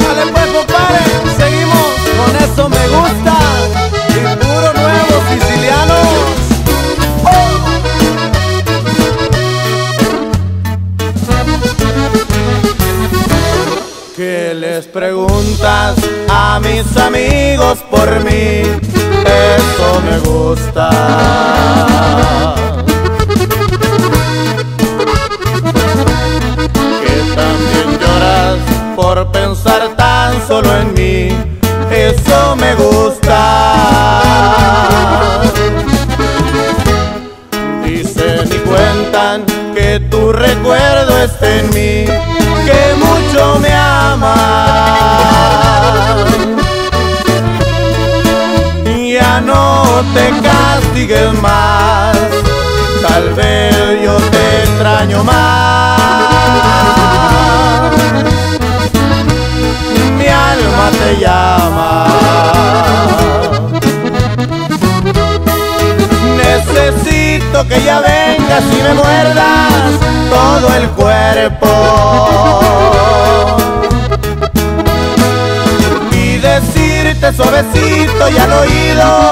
Dale pues, compadre, seguimos con Eso Me Gusta y puro nuevo siciliano. ¿Qué les preguntas a mis amigos por mí? Eso me gusta. Que también lloras por pensar tan solo en mí. Eso me gusta. Dicen y cuentan que tu recuerdo está en mí, que mucho me amas. Ya no te castigues más, tal vez yo te extraño más. Mi alma te llama. Necesito que ya vengas y me muerdas todo el cuerpo y decirte suavecito y al oído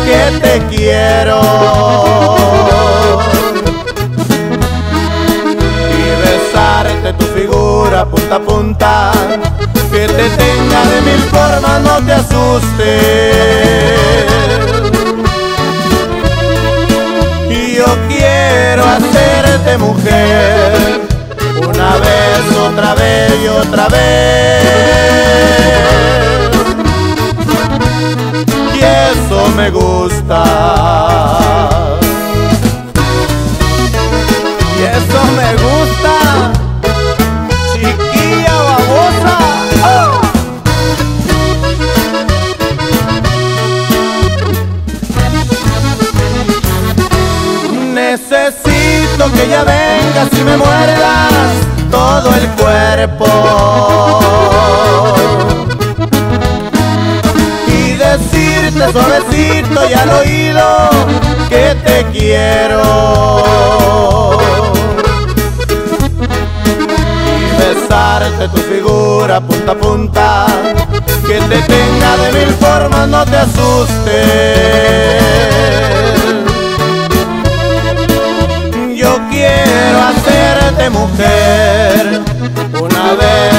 que te quiero, y besarte tu figura punta a punta, que te tenga de mil formas, no te asustes. Yo quiero hacerte mujer, una vez, otra vez y otra vez, y eso me gusta, y eso me gusta, chiquilla babosa. ¡Oh! Necesito que ya vengas y me muerdas todo el cuerpo y decirte suavecito y al oído que te quiero, y besarte tu figura punta a punta, que te tenga de mil formas, no te asustes. Yo quiero hacerte mujer, una vez,